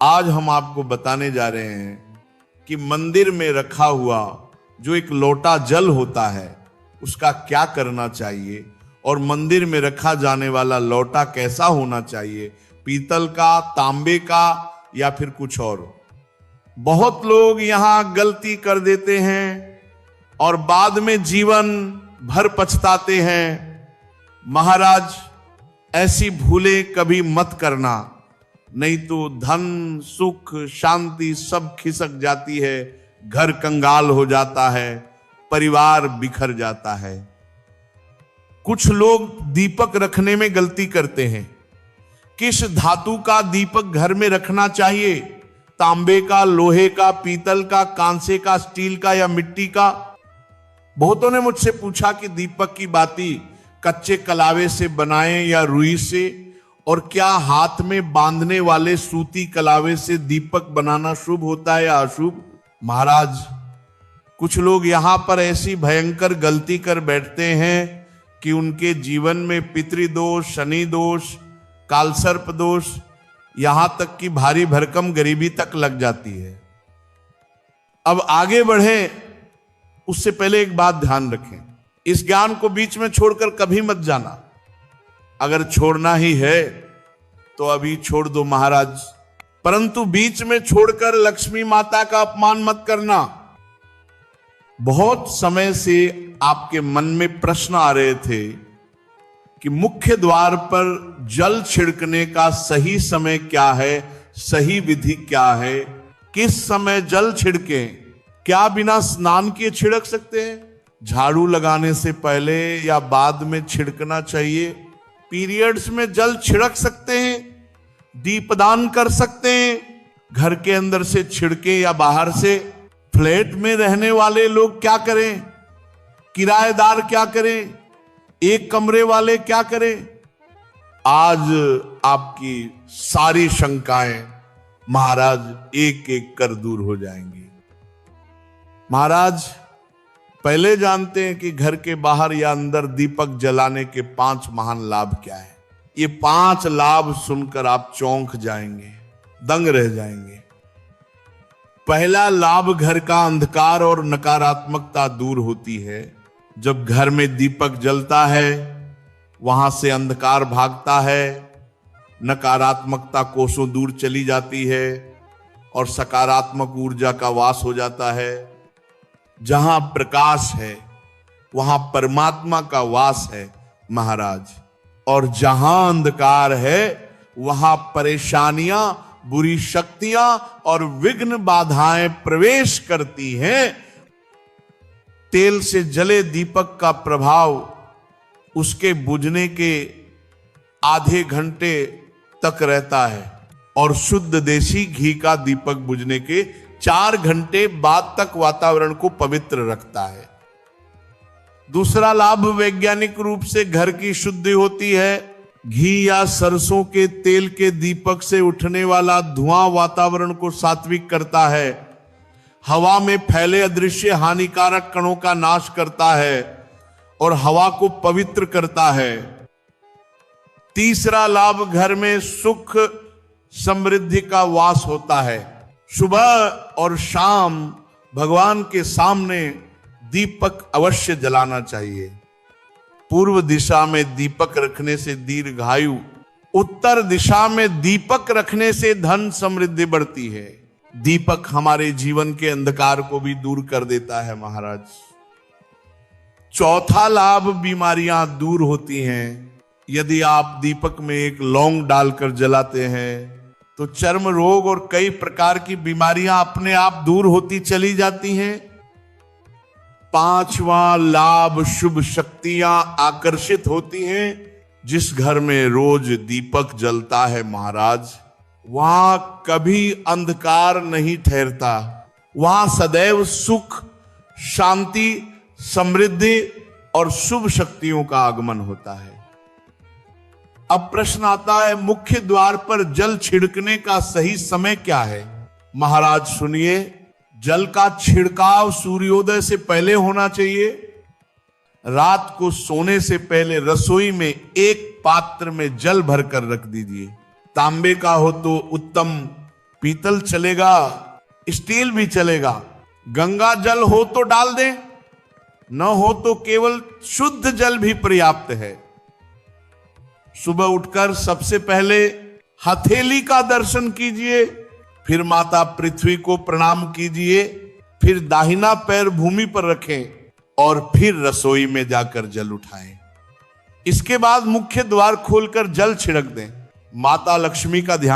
आज हम आपको बताने जा रहे हैं कि मंदिर में रखा हुआ जो एक लोटा जल होता है उसका क्या करना चाहिए और मंदिर में रखा जाने वाला लोटा कैसा होना चाहिए, पीतल का, तांबे का या फिर कुछ और। बहुत लोग यहां गलती कर देते हैं और बाद में जीवन भर पछताते हैं। महाराज, ऐसी भूलें कभी मत करना, नहीं तो धन, सुख, शांति सब खिसक जाती है, घर कंगाल हो जाता है, परिवार बिखर जाता है। कुछ लोग दीपक रखने में गलती करते हैं। किस धातु का दीपक घर में रखना चाहिए? तांबे का, लोहे का, पीतल का, कांसे का, स्टील का या मिट्टी का? बहुतों ने मुझसे पूछा कि दीपक की बाती कच्चे कलावे से बनाएं या रुई से, और क्या हाथ में बांधने वाले सूती कलावे से दीपक बनाना शुभ होता है या अशुभ? महाराज, कुछ लोग यहां पर ऐसी भयंकर गलती कर बैठते हैं कि उनके जीवन में पितृदोष, शनि दोष, कालसर्प दोष, यहां तक कि भारी भरकम गरीबी तक लग जाती है। अब आगे बढ़े उससे पहले एक बात ध्यान रखें, इस ज्ञान को बीच में छोड़कर कभी मत जाना। अगर छोड़ना ही है तो अभी छोड़ दो महाराज, परंतु बीच में छोड़कर लक्ष्मी माता का अपमान मत करना। बहुत समय से आपके मन में प्रश्न आ रहे थे कि मुख्य द्वार पर जल छिड़कने का सही समय क्या है, सही विधि क्या है, किस समय जल छिड़कें? क्या बिना स्नान किए छिड़क सकते हैं? झाड़ू लगाने से पहले या बाद में छिड़कना चाहिए? पीरियड्स में जल छिड़क सकते हैं, दीपदान कर सकते हैं, घर के अंदर से छिड़के या बाहर से? फ्लैट में रहने वाले लोग क्या करें, किराएदार क्या करें, एक कमरे वाले क्या करें? आज आपकी सारी शंकाएं महाराज एक एक कर दूर हो जाएंगी। महाराज, पहले जानते हैं कि घर के बाहर या अंदर दीपक जलाने के 5 महान लाभ क्या है। ये 5 लाभ सुनकर आप चौंक जाएंगे, दंग रह जाएंगे। पहला लाभ, घर का अंधकार और नकारात्मकता दूर होती है। जब घर में दीपक जलता है वहां से अंधकार भागता है, नकारात्मकता कोसों दूर चली जाती है और सकारात्मक ऊर्जा का वास हो जाता है। जहां प्रकाश है वहां परमात्मा का वास है महाराज, और जहां अंधकार है वहां परेशानियां, बुरी शक्तियां और विघ्न बाधाएं प्रवेश करती हैं। तेल से जले दीपक का प्रभाव उसके बुझने के आधे घंटे तक रहता है और शुद्ध देसी घी का दीपक बुझने के 4 घंटे बाद तक वातावरण को पवित्र रखता है। दूसरा लाभ, वैज्ञानिक रूप से घर की शुद्धि होती है। घी या सरसों के तेल के दीपक से उठने वाला धुआं वातावरण को सात्विक करता है, हवा में फैले अदृश्य हानिकारक कणों का नाश करता है और हवा को पवित्र करता है। तीसरा लाभ, घर में सुख समृद्धि का वास होता है। सुबह और शाम भगवान के सामने दीपक अवश्य जलाना चाहिए। पूर्व दिशा में दीपक रखने से दीर्घायु, उत्तर दिशा में दीपक रखने से धन समृद्धि बढ़ती है। दीपक हमारे जीवन के अंधकार को भी दूर कर देता है महाराज। चौथा लाभ, बीमारियां दूर होती हैं। यदि आप दीपक में एक लौंग डालकर जलाते हैं तो चर्म रोग और कई प्रकार की बीमारियां अपने आप दूर होती चली जाती हैं। 5वां लाभ, शुभ शक्तियां आकर्षित होती हैं। जिस घर में रोज दीपक जलता है महाराज, वहां कभी अंधकार नहीं ठहरता, वहां सदैव सुख, शांति, समृद्धि और शुभ शक्तियों का आगमन होता है। अब प्रश्न आता है, मुख्य द्वार पर जल छिड़कने का सही समय क्या है? महाराज सुनिए, जल का छिड़काव सूर्योदय से पहले होना चाहिए। रात को सोने से पहले रसोई में एक पात्र में जल भरकर रख दीजिए। तांबे का हो तो उत्तम, पीतल चलेगा, स्टील भी चलेगा। गंगा जल हो तो डाल दें, न हो तो केवल शुद्ध जल भी पर्याप्त है। सुबह उठकर सबसे पहले हथेली का दर्शन कीजिए, फिर माता पृथ्वी को प्रणाम कीजिए, फिर दाहिना पैर भूमि पर रखें और फिर रसोई में जाकर जल उठाएं। इसके बाद मुख्य द्वार खोलकर जल छिड़क दें। माता लक्ष्मी का ध्यान